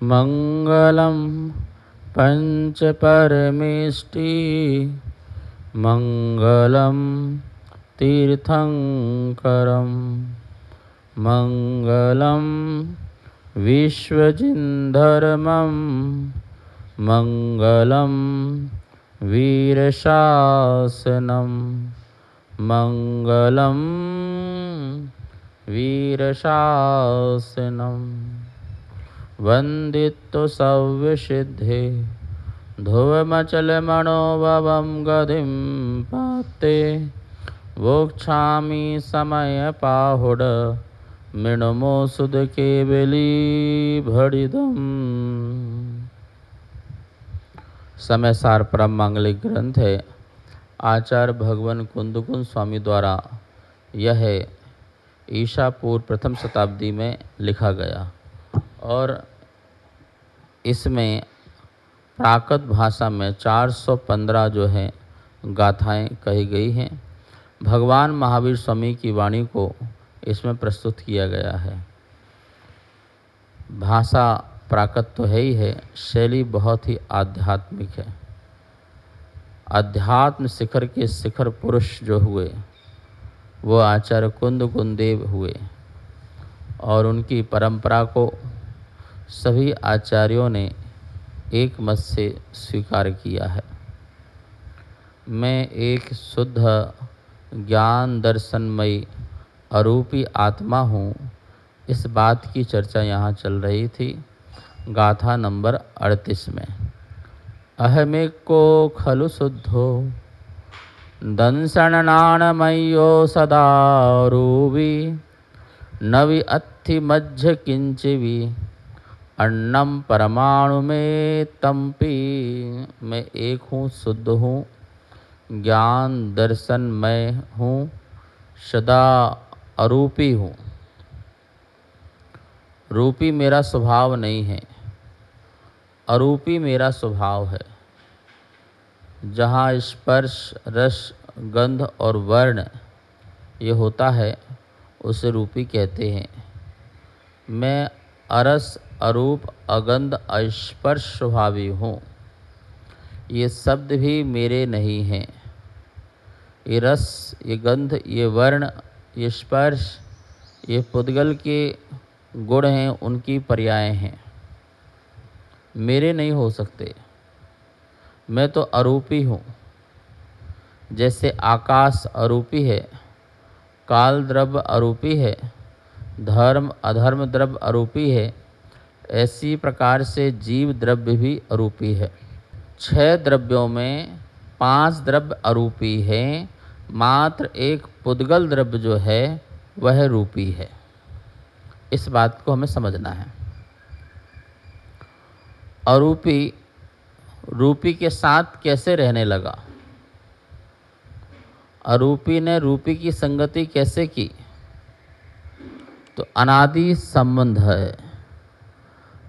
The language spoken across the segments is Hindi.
मङ्गलं पञ्चपरमेष्टि मङ्गलं तीर्थङ्करं मङ्गलं विश्वजिन्धर्मं मङ्गलं वीरशासनं मङ्गलं वीरशासनं वन्दितो सव्यसिद्धे ध्रुवमचलमनोभवं गतिं पाते वोक्षामि समयपाहुड मृणमो सुध केवली भड़िदम्। समय सार परम मांगलिक ग्रंथ है। आचार्य भगवान कुंदकुंद स्वामी द्वारा यह ईसा पूर्व प्रथम शताब्दी में लिखा गया और इसमें प्राकृत भाषा में 415 जो है गाथाएं कही गई हैं। भगवान महावीर स्वामी की वाणी को इसमें प्रस्तुत किया गया है। भाषा प्राकृत तो है ही है, शैली बहुत ही आध्यात्मिक है। अध्यात्म शिखर के शिखर पुरुष जो हुए वो आचार्य कुंदकुंदेव हुए और उनकी परंपरा को सभी आचार्यों ने एक मत से स्वीकार किया है। मैं एक शुद्ध ज्ञान दर्शनमयी अरूपी आत्मा हूँ, इस बात की चर्चा यहाँ चल रही थी। गाथा नंबर 38 में अहमेको खलु शुद्धो दंसननाणमयो सदा रूपी नवि अत्थि मध्य किंचिवी अन्नम परमाणु में तंपी। मैं एक हूँ, शुद्ध हूँ, ज्ञान दर्शन मैं हूँ, सदा अरूपी हूँ। रूपी मेरा स्वभाव नहीं है, अरूपी मेरा स्वभाव है। जहाँ स्पर्श रस गंध और वर्ण ये होता है उसे रूपी कहते हैं। मैं अरस अरूप अगंध अस्पर्श स्वभावी हूँ। ये शब्द भी मेरे नहीं हैं। ये रस, ये गंध, ये वर्ण, ये स्पर्श, ये पुद्गल के गुण हैं, उनकी पर्याय हैं, मेरे नहीं हो सकते। मैं तो अरूपी हूँ। जैसे आकाश अरूपी है, काल द्रव्य अरूपी है, धर्म अधर्म द्रव्य अरूपी है, ऐसी प्रकार से जीव द्रव्य भी अरूपी है। 6 द्रव्यों में 5 द्रव्य अरूपी हैं, मात्र एक पुद्गल द्रव्य जो है वह रूपी है। इस बात को हमें समझना है। अरूपी रूपी के साथ कैसे रहने लगा? अरूपी ने रूपी की संगति कैसे की? तो अनादि संबंध है।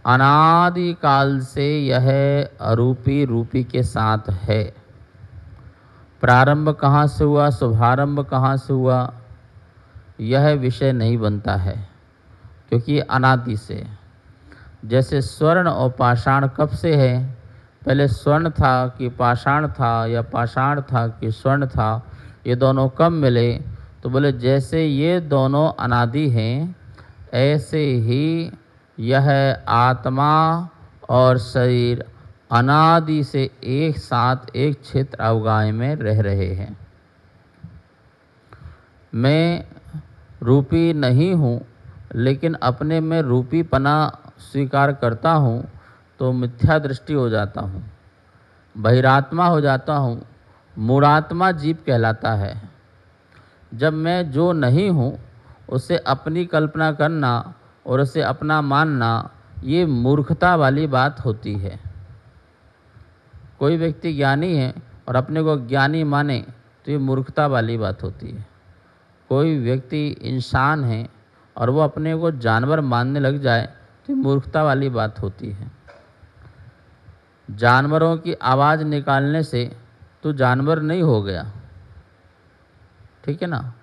अनादि काल से यह अरूपी रूपी के साथ है। प्रारंभ कहाँ से हुआ, शुभारंभ कहाँ से हुआ, यह विषय नहीं बनता है, क्योंकि अनादि से। जैसे स्वर्ण और पाषाण कब से है? पहले स्वर्ण था कि पाषाण था, या पाषाण था कि स्वर्ण था, ये दोनों कब मिले? तो बोले जैसे ये दोनों अनादि हैं, ऐसे ही यह आत्मा और शरीर अनादि से एक साथ एक क्षेत्र अवगाह में रह रहे हैं। मैं रूपी नहीं हूँ, लेकिन अपने में रूपीपना स्वीकार करता हूँ तो मिथ्या दृष्टि हो जाता हूँ, बहिरात्मा हो जाता हूँ, मूढ़ात्मा जीव कहलाता है। जब मैं जो नहीं हूँ उसे अपनी कल्पना करना और उसे अपना मानना, ये मूर्खता वाली बात होती है। कोई व्यक्ति ज्ञानी है और अपने को ज्ञानी माने तो ये मूर्खता वाली बात होती है। कोई व्यक्ति इंसान है और वो अपने को जानवर मानने लग जाए तो ये मूर्खता वाली बात होती है। जानवरों की आवाज़ निकालने से तो जानवर नहीं हो गया, ठीक है ना,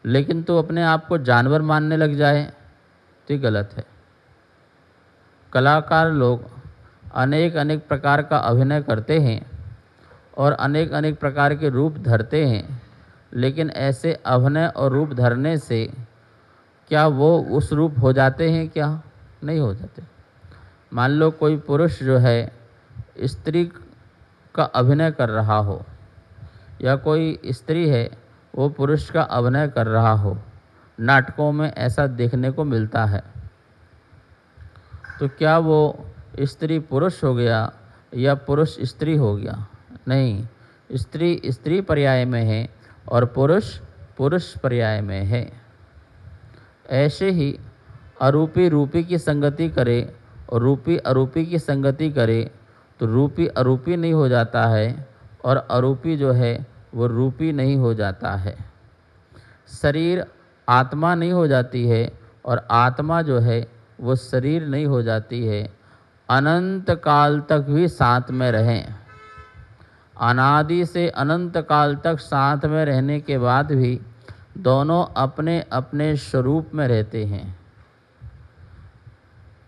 लेकिन तो अपने आप को जानवर मानने लग जाए तो ये गलत है। कलाकार लोग अनेक अनेक प्रकार का अभिनय करते हैं और अनेक अनेक प्रकार के रूप धरते हैं, लेकिन ऐसे अभिनय और रूप धरने से क्या वो उस रूप हो जाते हैं? क्या नहीं हो जाते। मान लो कोई पुरुष जो है स्त्री का अभिनय कर रहा हो, या कोई स्त्री है वो पुरुष का अभिनय कर रहा हो, नाटकों में ऐसा देखने को मिलता है, तो क्या वो स्त्री पुरुष हो गया या पुरुष स्त्री हो गया? नहीं, स्त्री स्त्री पर्याय में है और पुरुष पुरुष पर्याय में है। ऐसे ही अरूपी रूपी की संगति करे और रूपी अरूपी की संगति करे तो रूपी अरूपी नहीं हो जाता है और अरूपी जो है वो रूपी नहीं हो जाता है। शरीर आत्मा नहीं हो जाती है और आत्मा जो है वो शरीर नहीं हो जाती है। अनंत काल तक भी साथ में रहें, अनादि से अनंत काल तक साथ में रहने के बाद भी दोनों अपने अपने स्वरूप में रहते हैं।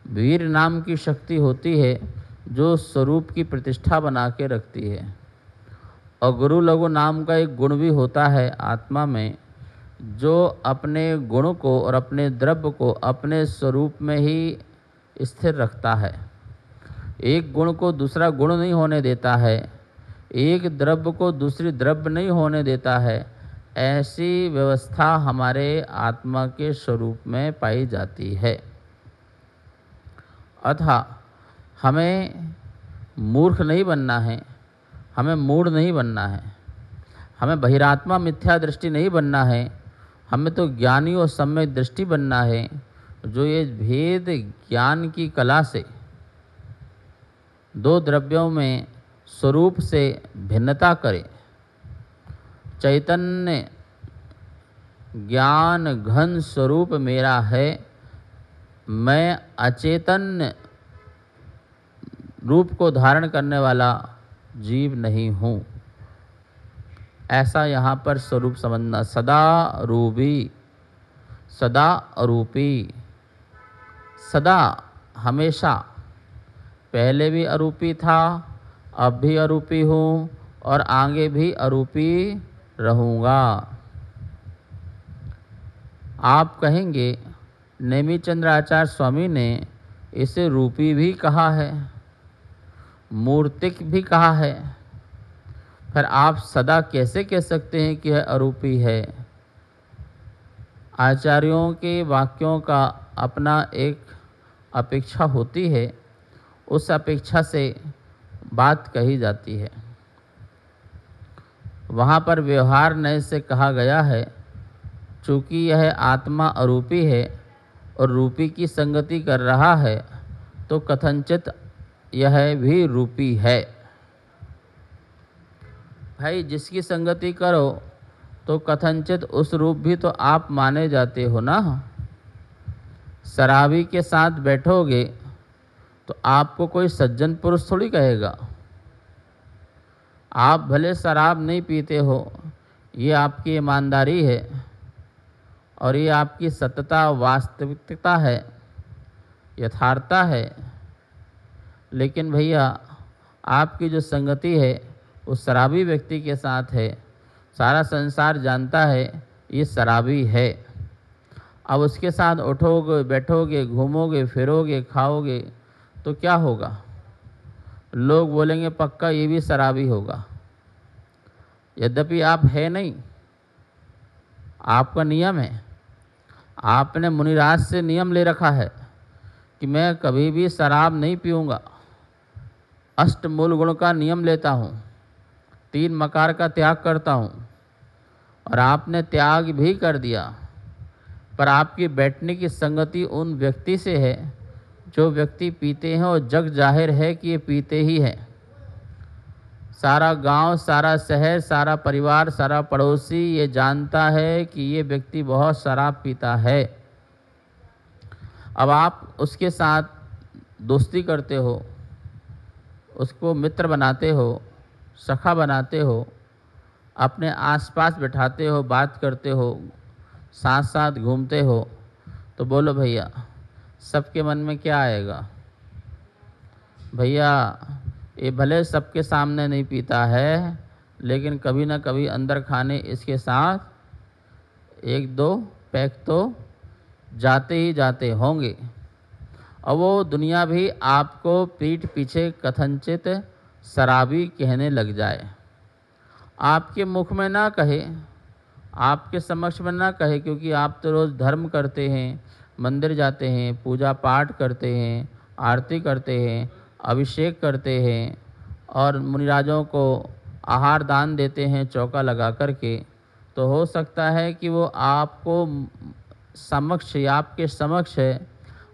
वीर नाम की शक्ति होती है जो स्वरूप की प्रतिष्ठा बना के रखती है, और गुरु लघु नाम का एक गुण भी होता है आत्मा में, जो अपने गुण को और अपने द्रव्य को अपने स्वरूप में ही स्थिर रखता है। एक गुण को दूसरा गुण नहीं होने देता है, एक द्रव्य को दूसरी द्रव्य नहीं होने देता है। ऐसी व्यवस्था हमारे आत्मा के स्वरूप में पाई जाती है। अतः हमें मूर्ख नहीं बनना है, हमें मूढ़ नहीं बनना है, हमें बहिरात्मा मिथ्या दृष्टि नहीं बनना है, हमें तो ज्ञानी और सम्यक दृष्टि बनना है, जो ये भेद ज्ञान की कला से दो द्रव्यों में स्वरूप से भिन्नता करे। चैतन्य ज्ञान घन स्वरूप मेरा है, मैं अचेतन रूप को धारण करने वाला जीव नहीं हूँ। ऐसा यहाँ पर स्वरूप समझना। सदा रूपी, सदा अरूपी, सदा हमेशा, पहले भी अरूपी था, अब भी अरूपी हूँ और आगे भी अरूपी रहूँगा। आप कहेंगे नेमिचंद्र आचार्य स्वामी ने इसे रूपी भी कहा है, मूर्तिक भी कहा है, फिर आप सदा कैसे कह सकते हैं कि यह अरूपी है? आचार्यों के वाक्यों का अपना एक अपेक्षा होती है, उस अपेक्षा से बात कही जाती है। वहाँ पर व्यवहार नय से कहा गया है, चूँकि यह आत्मा अरूपी है और रूपी की संगति कर रहा है, तो कथनचित यह भी रूपी है। भाई जिसकी संगति करो तो कथनचित उस रूप भी तो आप माने जाते हो ना। शराबी के साथ बैठोगे तो आपको कोई सज्जन पुरुष थोड़ी कहेगा। आप भले शराब नहीं पीते हो, ये आपकी ईमानदारी है और ये आपकी सत्यता वास्तविकता है, यथार्थता है, लेकिन भैया आपकी जो संगति है उस शराबी व्यक्ति के साथ है। सारा संसार जानता है ये शराबी है। अब उसके साथ उठोगे, बैठोगे, घूमोगे, फिरोगे, खाओगे तो क्या होगा? लोग बोलेंगे पक्का ये भी शराबी होगा, यद्यपि आप है नहीं, आपका नियम है। आपने मुनिराज से नियम ले रखा है कि मैं कभी भी शराब नहीं पीऊँगा, अष्टमूल गुण का नियम लेता हूँ, 3 मकार का त्याग करता हूँ, और आपने त्याग भी कर दिया, पर आपकी बैठने की संगति उन व्यक्ति से है जो व्यक्ति पीते हैं और जग जाहिर है कि ये पीते ही हैं। सारा गांव, सारा शहर, सारा परिवार, सारा पड़ोसी ये जानता है कि ये व्यक्ति बहुत शराब पीता है। अब आप उसके साथ दोस्ती करते हो, उसको मित्र बनाते हो, सखा बनाते हो, अपने आसपास बैठाते हो, बात करते हो, साथ साथ घूमते हो, तो बोलो भैया सबके मन में क्या आएगा? भैया ये भले सबके सामने नहीं पीता है, लेकिन कभी ना कभी अंदर खाने इसके साथ एक दो पैक तो जाते ही जाते होंगे। और वो दुनिया भी आपको पीठ पीछे कथनचित शराबी कहने लग जाए, आपके मुख में ना कहे, आपके समक्ष में ना कहे, क्योंकि आप तो रोज़ धर्म करते हैं, मंदिर जाते हैं, पूजा पाठ करते हैं, आरती करते हैं, अभिषेक करते हैं और मुनिराजों को आहार दान देते हैं चौका लगा करके। तो हो सकता है कि वो आपको समक्ष या आपके समक्ष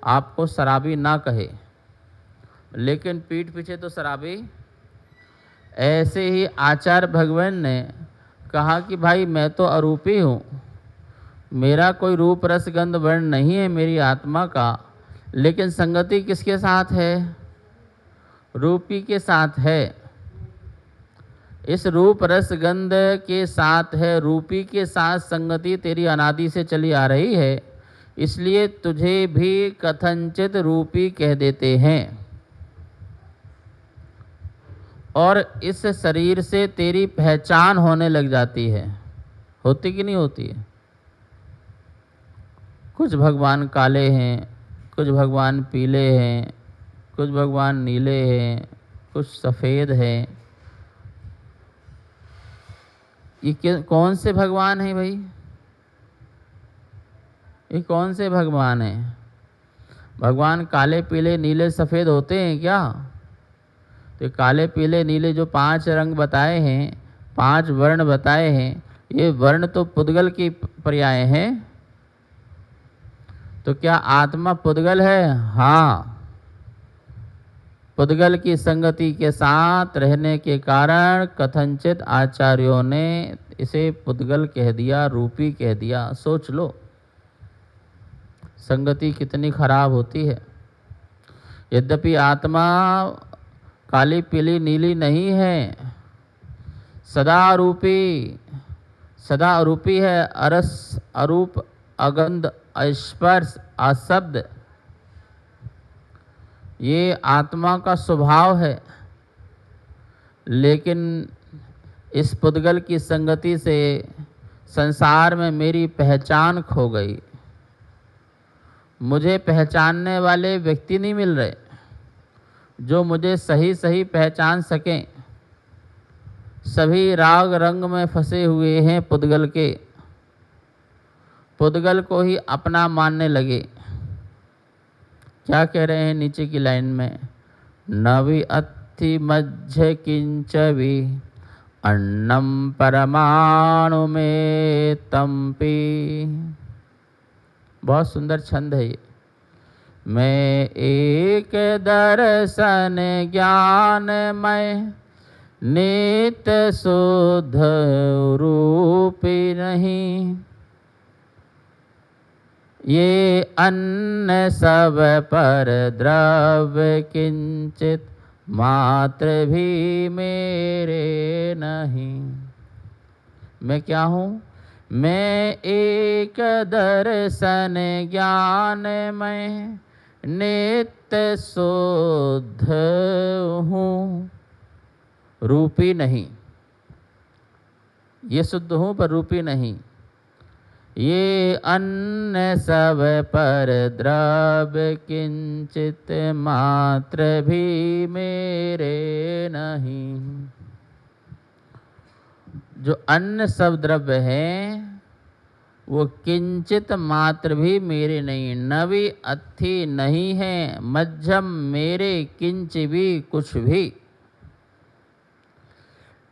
आपको शराबी ना कहे, लेकिन पीठ पीछे तो शराबी। ऐसे ही आचार्य भगवान ने कहा कि भाई मैं तो अरूपी हूँ, मेरा कोई रूप रस गंध वर्ण नहीं है मेरी आत्मा का, लेकिन संगति किसके साथ है? रूपी के साथ है। इस रूप रस गंध के साथ है, रूपी के साथ संगति तेरी अनादि से चली आ रही है, इसलिए तुझे भी कथनचित रूपी कह देते हैं। और इस शरीर से तेरी पहचान होने लग जाती है। होती कि नहीं होती है? कुछ भगवान काले हैं, कुछ भगवान पीले हैं, कुछ भगवान नीले हैं, कुछ सफ़ेद हैं। ये कौन से भगवान हैं भाई? ये कौन से भगवान हैं? भगवान काले पीले नीले सफ़ेद होते हैं क्या? तो काले पीले नीले जो 5 रंग बताए हैं, 5 वर्ण बताए हैं, ये वर्ण तो पुद्गल की पर्याय हैं। तो क्या आत्मा पुद्गल है? हाँ, पुद्गल की संगति के साथ रहने के कारण कथनचित आचार्यों ने इसे पुद्गल कह दिया, रूपी कह दिया। सोच लो संगति कितनी खराब होती है। यद्यपि आत्मा काली पीली नीली नहीं है, सदा रूपी, सदा रूपी है। अरस अरूप अगंध अस्पर्श अशब्द, ये आत्मा का स्वभाव है। लेकिन इस पुद्गल की संगति से संसार में मेरी पहचान खो गई। मुझे पहचानने वाले व्यक्ति नहीं मिल रहे जो मुझे सही सही पहचान सकें। सभी राग रंग में फंसे हुए हैं पुद्गल के, पुद्गल को ही अपना मानने लगे। क्या कह रहे हैं नीचे की लाइन में? नवि अत्थि मध्य किंचवि अन्नम परमाणु में तंपी। बहुत सुंदर छंद है ये। मैं एक दर्शन ज्ञानमय नित्य शुद्ध रूपी नहीं, ये अन्न सब पर द्रव्य किंचित मात्र भी मेरे नहीं। मैं क्या हूँ? मैं एक दर्शन ज्ञानमय नित्य शुद्ध हूँ, रूपी नहीं। ये शुद्ध हूँ पर रूपी नहीं। ये अन्न सब पर द्रव्य किंचित मात्र भी मेरे नहीं। जो अन्न सब द्रव्य हैं वो किंचित मात्र भी मेरे नहीं। नवि अत्थि नहीं है, मध्यम मेरे, किंच भी कुछ भी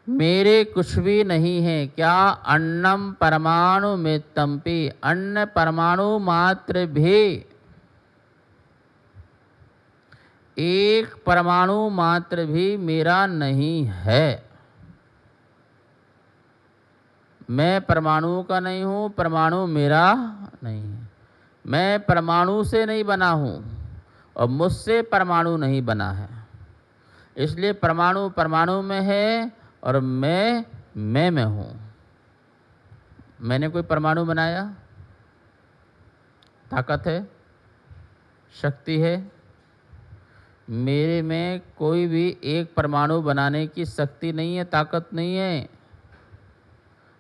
मेरे कुछ भी नहीं है। क्या? अन्नम परमाणु में तंपी, अन्न परमाणु मात्र भी, एक परमाणु मात्र भी मेरा नहीं है। मैं परमाणु का नहीं हूँ, परमाणु मेरा नहीं है। मैं परमाणु से नहीं बना हूँ और मुझसे परमाणु नहीं बना है। इसलिए परमाणु परमाणु में है और मैं में हूँ। मैंने कोई परमाणु बनाया? ताकत है, शक्ति है, मेरे में कोई भी एक परमाणु बनाने की शक्ति नहीं है, ताकत नहीं है।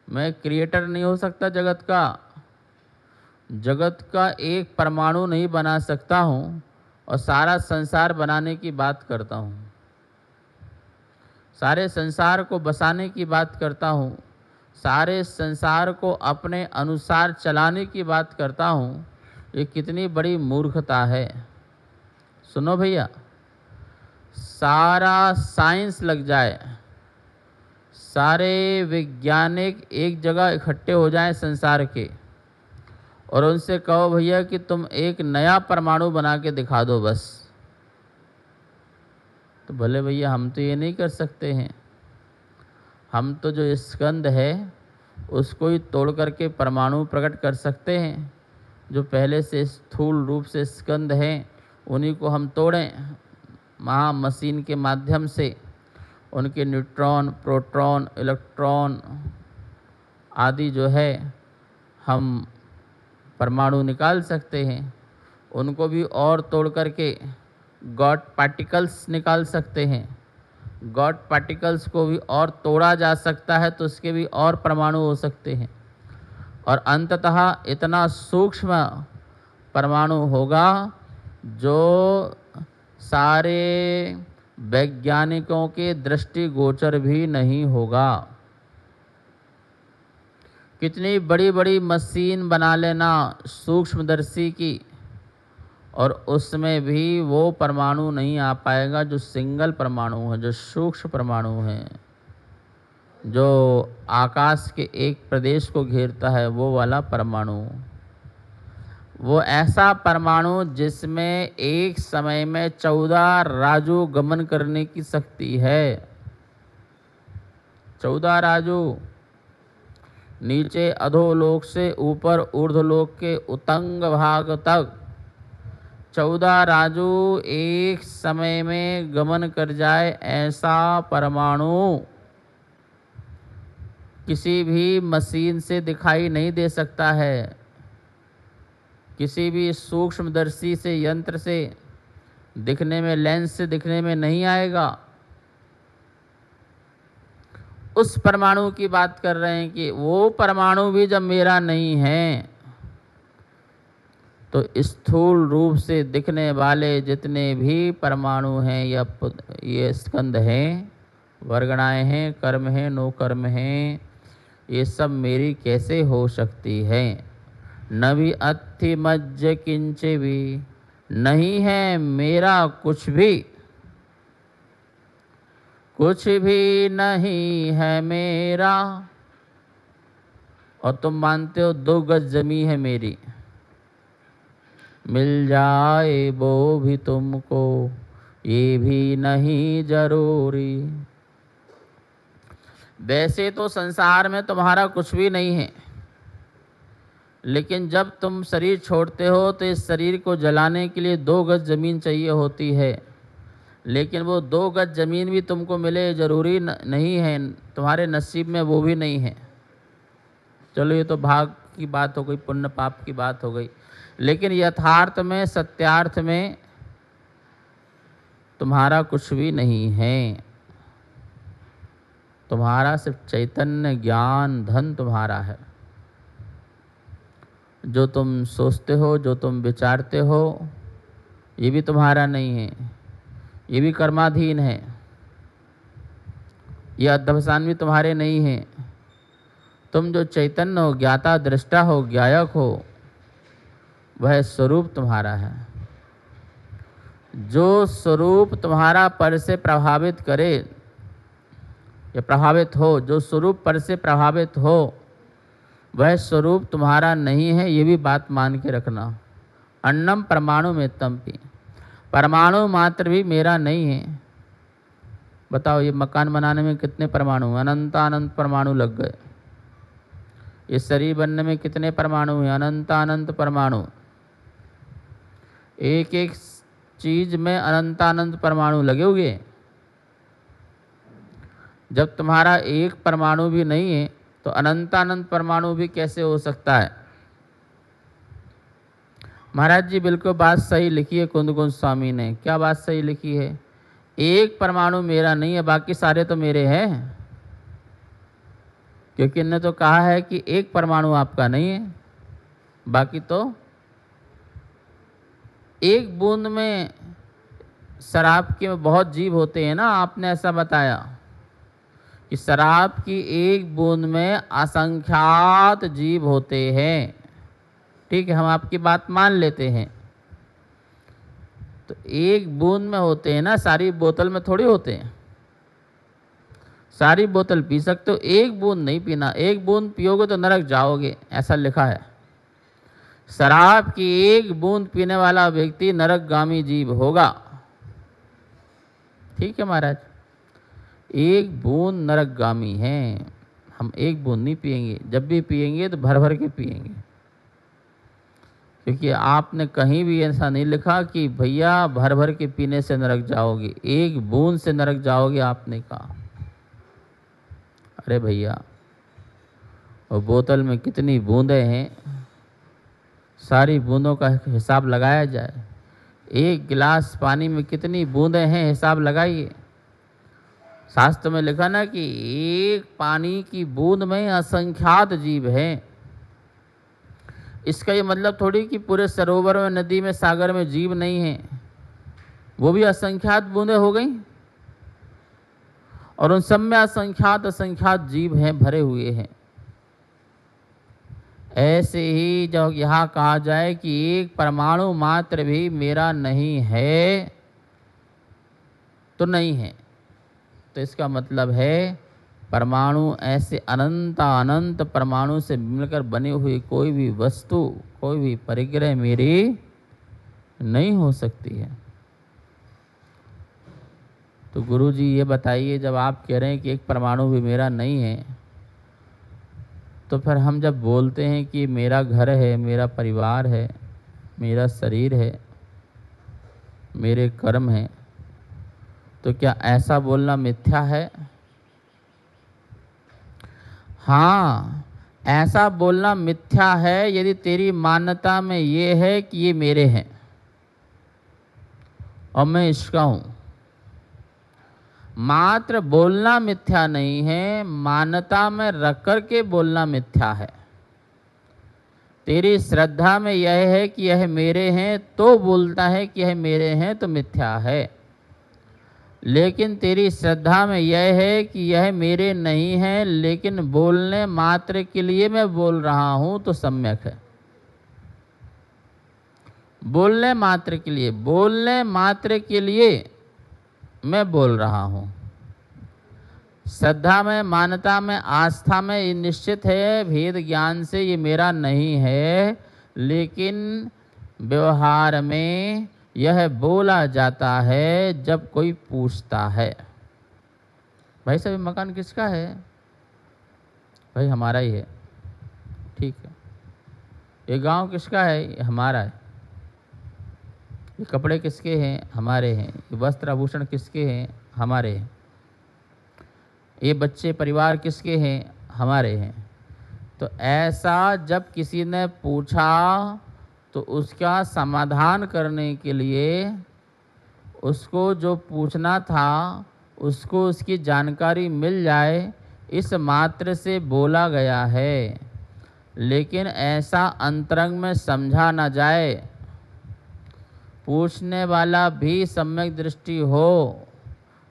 मैं क्रिएटर नहीं हो सकता जगत का। जगत का एक परमाणु नहीं बना सकता हूँ और सारा संसार बनाने की बात करता हूँ। सारे संसार को बसाने की बात करता हूँ। सारे संसार को अपने अनुसार चलाने की बात करता हूँ। ये कितनी बड़ी मूर्खता है। सुनो भैया, सारा साइंस लग जाए, सारे वैज्ञानिक एक जगह इकट्ठे हो जाएं संसार के और उनसे कहो भैया कि तुम एक नया परमाणु बना के दिखा दो बस, तो भले भैया हम तो ये नहीं कर सकते हैं। हम तो जो स्कंद है उसको ही तोड़ करके परमाणु प्रकट कर सकते हैं। जो पहले से स्थूल रूप से स्कंद हैं उन्हीं को हम तोड़ें महा मशीन के माध्यम से। उनके न्यूट्रॉन, प्रोटॉन, इलेक्ट्रॉन आदि जो है हम परमाणु निकाल सकते हैं। उनको भी और तोड़ करके गॉड पार्टिकल्स निकाल सकते हैं। गॉड पार्टिकल्स को भी और तोड़ा जा सकता है तो उसके भी और परमाणु हो सकते हैं और अंततः इतना सूक्ष्म परमाणु होगा जो सारे वैज्ञानिकों के दृष्टिगोचर भी नहीं होगा। कितनी बड़ी बड़ी मशीन बना लेना सूक्ष्मदर्शी की और उसमें भी वो परमाणु नहीं आ पाएगा जो सिंगल परमाणु है, जो सूक्ष्म परमाणु है, जो आकाश के एक प्रदेश को घेरता है, वो वाला परमाणु। वो ऐसा परमाणु जिसमें एक समय में 14 राजू गमन करने की शक्ति है। 14 राजू, नीचे अधोलोक से ऊपर ऊर्ध्वलोक के उतंग भाग तक 14 राजू एक समय में गमन कर जाए, ऐसा परमाणु किसी भी मशीन से दिखाई नहीं दे सकता है। किसी भी सूक्ष्मदर्शी से, यंत्र से दिखने में, लेंस से दिखने में नहीं आएगा। उस परमाणु की बात कर रहे हैं कि वो परमाणु भी जब मेरा नहीं है तो स्थूल रूप से दिखने वाले जितने भी परमाणु हैं या ये स्कंद हैं, वर्गणाएं हैं, कर्म हैं, नो कर्म हैं, ये सब मेरी कैसे हो सकती है। न भी अत्थि मज्ज किंचे भी, नहीं है मेरा कुछ भी, कुछ भी नहीं है मेरा। और तुम मानते हो 2 गज जमी है मेरी, मिल जाए वो भी तुमको ये भी नहीं जरूरी। वैसे तो संसार में तुम्हारा कुछ भी नहीं है, लेकिन जब तुम शरीर छोड़ते हो तो इस शरीर को जलाने के लिए 2 गज ज़मीन चाहिए होती है। लेकिन वो 2 गज ज़मीन भी तुमको मिले ज़रूरी नहीं है, तुम्हारे नसीब में वो भी नहीं है। चलो ये तो भाग की बात हो गई, पुण्य पाप की बात हो गई, लेकिन यथार्थ में, सत्यार्थ में तुम्हारा कुछ भी नहीं है। तुम्हारा सिर्फ चैतन्य, ज्ञान, धन तुम्हारा है। जो तुम सोचते हो, जो तुम विचारते हो, ये भी तुम्हारा नहीं है, ये भी कर्माधीन है। ये अध्यवसान भी तुम्हारे नहीं है। तुम जो चैतन्य हो, ज्ञाता, दृष्टा हो, ज्ञायक हो, वह स्वरूप तुम्हारा है। जो स्वरूप तुम्हारा पर से प्रभावित करे या प्रभावित हो, जो स्वरूप पर से प्रभावित हो, वह स्वरूप तुम्हारा नहीं है, ये भी बात मान के रखना। अन्नम परमाणु में तमपि, परमाणु मात्र भी मेरा नहीं है। बताओ ये मकान बनाने में कितने परमाणु, अनंत परमाणु लग गए। ये शरीर बनने में कितने परमाणु हैं, अनंत परमाणु। एक एक चीज में अनंत परमाणु लगे हुए। जब तुम्हारा एक परमाणु भी नहीं है तो अनंत परमाणु भी कैसे हो सकता है। महाराज जी बिल्कुल बात सही लिखी है कुंद कुंज स्वामी ने। क्या बात सही लिखी है? एक परमाणु मेरा नहीं है, बाकी सारे तो मेरे हैं। क्योंकि इन्होंने तो कहा है कि एक परमाणु आपका नहीं है, बाकी तो। एक बूंद में शराब के बहुत जीव होते हैं ना, आपने ऐसा बताया कि शराब की एक बूंद में असंख्यात जीव होते हैं। ठीक है, हम आपकी बात मान लेते हैं। तो एक बूंद में होते हैं ना, सारी बोतल में थोड़ी होते हैं। सारी बोतल पी सकते हो, एक बूंद नहीं पीना। एक बूंद पियोगे तो नरक जाओगे, ऐसा लिखा है। शराब की एक बूंद पीने वाला व्यक्ति नरकगामी जीव होगा। ठीक है महाराज, एक बूंद नरकगामी है। हम एक बूंद नहीं पिएंगे, जब भी पिएंगे तो भर भर के पिएंगे। क्योंकि आपने कहीं भी ऐसा नहीं लिखा कि भैया भर भर के पीने से नरक जाओगे, एक बूंद से नरक जाओगे आपने कहा। अरे भैया, और बोतल में कितनी बूंदें हैं, सारी बूंदों का हिसाब लगाया जाए। एक गिलास पानी में कितनी बूंदें हैं, हिसाब लगाइए। शास्त्र में लिखा ना कि एक पानी की बूंद में असंख्यात जीव हैं। इसका ये मतलब थोड़ी कि पूरे सरोवर में, नदी में, सागर में जीव नहीं हैं। वो भी असंख्यात बूंदें हो गई, और उन सब में असंख्यात असंख्यात जीव हैं, भरे हुए हैं। ऐसे ही जब यहाँ कहा जाए कि एक परमाणु मात्र भी मेरा नहीं है, तो नहीं है, तो इसका मतलब है परमाणु ऐसे अनंत अनंत परमाणु से मिलकर बनी हुई कोई भी वस्तु, कोई भी परिग्रह मेरी नहीं हो सकती है। तो गुरु जी ये बताइए, जब आप कह रहे हैं कि एक परमाणु भी मेरा नहीं है, तो फिर हम जब बोलते हैं कि मेरा घर है, मेरा परिवार है, मेरा शरीर है, मेरे कर्म हैं, तो क्या ऐसा बोलना मिथ्या है? हाँ, ऐसा बोलना मिथ्या है यदि तेरी मान्यता में ये है कि ये मेरे हैं और मैं इसका हूँ। मात्र बोलना मिथ्या नहीं है, मान्यता में रख कर के बोलना मिथ्या है। तेरी श्रद्धा में यह है कि यह मेरे हैं तो बोलता है कि यह मेरे हैं, तो मिथ्या है। लेकिन तेरी श्रद्धा में यह है कि यह मेरे नहीं है, लेकिन बोलने मात्र के लिए मैं बोल रहा हूँ, तो सम्यक है। बोलने मात्र के लिए, बोलने मात्र के लिए मैं बोल रहा हूँ। श्रद्धा में, मान्यता में, आस्था में ये निश्चित है, भेद ज्ञान से ये मेरा नहीं है, लेकिन व्यवहार में यह बोला जाता है जब कोई पूछता है, भाई साहब मकान किसका है? भाई हमारा ही है। ठीक है। ये गांव किसका है? ये हमारा है। ये कपड़े किसके हैं? हमारे हैं। ये वस्त्र आभूषण किसके हैं? हमारे हैं। ये बच्चे परिवार किसके हैं? हमारे हैं। तो ऐसा जब किसी ने पूछा तो उसका समाधान करने के लिए उसको जो पूछना था उसको उसकी जानकारी मिल जाए, इस मात्र से बोला गया है। लेकिन ऐसा अंतरंग में समझा न जाए, पूछने वाला भी सम्यक दृष्टि हो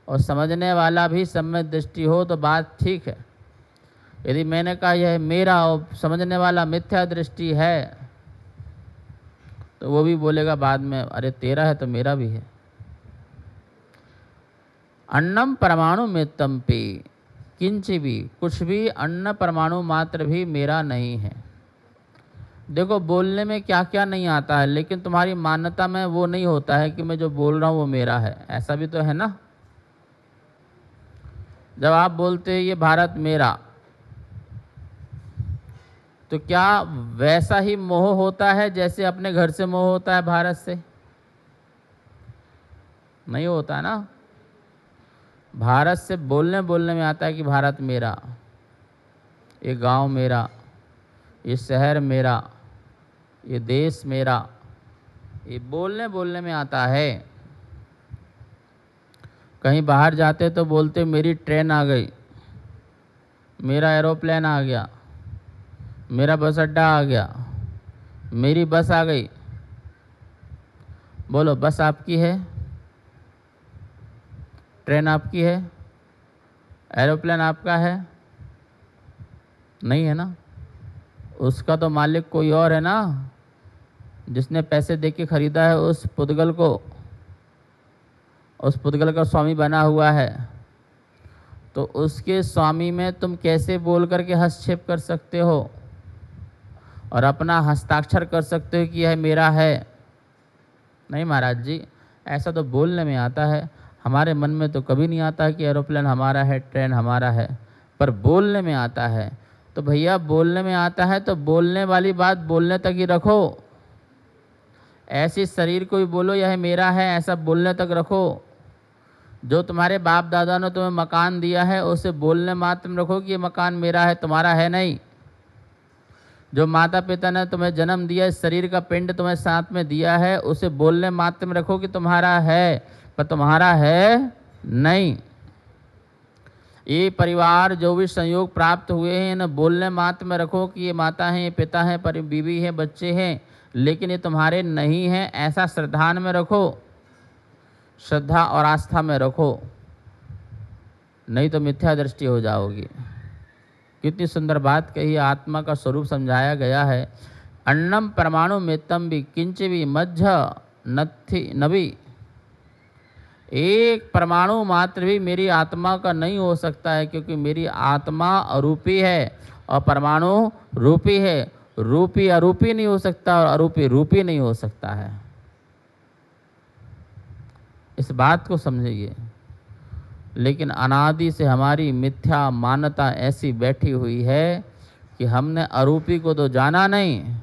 और समझने वाला भी सम्यक दृष्टि हो तो बात ठीक है। यदि मैंने कहा यह मेरा और समझने वाला मिथ्या दृष्टि है, तो वो भी बोलेगा बाद में, अरे तेरा है तो मेरा भी है। अन्नम परमाणु मित्तम पे किंची भी, कुछ भी अन्न परमाणु मात्र भी मेरा नहीं है। देखो बोलने में क्या क्या नहीं आता है, लेकिन तुम्हारी मान्यता में वो नहीं होता है कि मैं जो बोल रहा हूँ वो मेरा है। ऐसा भी तो है ना। जब आप बोलते हैं ये भारत मेरा, तो क्या वैसा ही मोह होता है जैसे अपने घर से मोह होता है भारत से? नहीं होता ना। भारत से बोलने बोलने में आता है कि भारत मेरा, ये गांव मेरा, ये शहर मेरा, ये देश मेरा, ये बोलने बोलने में आता है। कहीं बाहर जाते तो बोलते मेरी ट्रेन आ गई, मेरा एरोप्लेन आ गया, मेरा बस अड्डा आ गया, मेरी बस आ गई। बोलो, बस आपकी है? ट्रेन आपकी है? एरोप्लेन आपका है? नहीं है ना। उसका तो मालिक कोई और है ना, जिसने पैसे दे के खरीदा है उस पुद्गल को, उस पुद्गल का स्वामी बना हुआ है। तो उसके स्वामी में तुम कैसे बोल करके हस्तक्षेप कर सकते हो और अपना हस्ताक्षर कर सकते हो कि यह मेरा है? नहीं महाराज जी, ऐसा तो बोलने में आता है, हमारे मन में तो कभी नहीं आता कि एरोप्लेन हमारा है, ट्रेन हमारा है, पर बोलने में आता है। तो भैया बोलने में आता है तो बोलने वाली बात बोलने तक ही रखो। ऐसे शरीर को भी बोलो यह मेरा है, ऐसा बोलने तक रखो। जो तुम्हारे बाप दादा ने तुम्हें मकान दिया है उसे बोलने मात्र में रखो कि ये मकान मेरा है, तुम्हारा है नहीं। जो माता पिता ने तुम्हें जन्म दिया, इस शरीर का पिंड तुम्हें साथ में दिया है, उसे बोलने मात्र में रखो कि तुम्हारा है, पर तुम्हारा है नहीं। ये परिवार जो भी संयोग प्राप्त हुए हैं इन्हें बोलने मात्र में रखो कि ये माता हैं, ये पिता हैं, पर बीवी है, बच्चे हैं, लेकिन ये तुम्हारे नहीं हैं, ऐसा श्रद्धान में रखो, श्रद्धा और आस्था में रखो, नहीं तो मिथ्या दृष्टि हो जाओगी। कितनी सुंदर बात कही, आत्मा का स्वरूप समझाया गया है। अन्नम परमाणु मितम भी किंचवी मध्य नथि नभी। एक परमाणु मात्र भी मेरी आत्मा का नहीं हो सकता है, क्योंकि मेरी आत्मा अरूपी है और परमाणु रूपी है। रूपी अरूपी नहीं हो सकता और अरूपी रूपी नहीं हो सकता है। इस बात को समझिए। लेकिन अनादि से हमारी मिथ्या मान्यता ऐसी बैठी हुई है कि हमने अरूपी को तो जाना नहीं,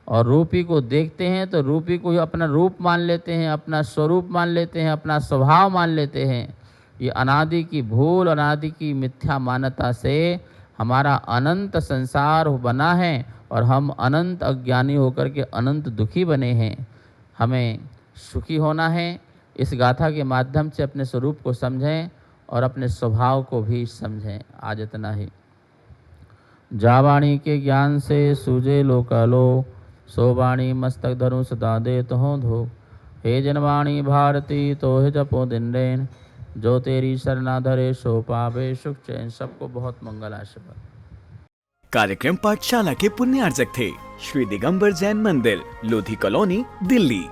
और रूपी को देखते हैं तो रूपी को ही अपना रूप मान लेते हैं, अपना स्वरूप मान लेते हैं, अपना स्वभाव मान लेते हैं। ये अनादि की भूल, अनादि की मिथ्या मान्यता से हमारा अनंत संसार बना है और हम अनंत अज्ञानी होकर के अनंत दुखी बने हैं। हमें सुखी होना है। इस गाथा के माध्यम से अपने स्वरूप को समझें और अपने स्वभाव को भी समझें। आज इतना ही। जावाणी के ज्ञान से सूझे लोकालो, सोवाणी मस्तक धरु सदा दे तो धो। हे जनवाणी भारती तो हे जपो दिन रैन, जो तेरी शरणा धरे सो पावे सुख चैन। सबको बहुत मंगल आशीर्वाद। कार्यक्रम पाठशाला के पुण्यार्जक थे श्री दिगंबर जैन मंदिर, लोधी कॉलोनी, दिल्ली।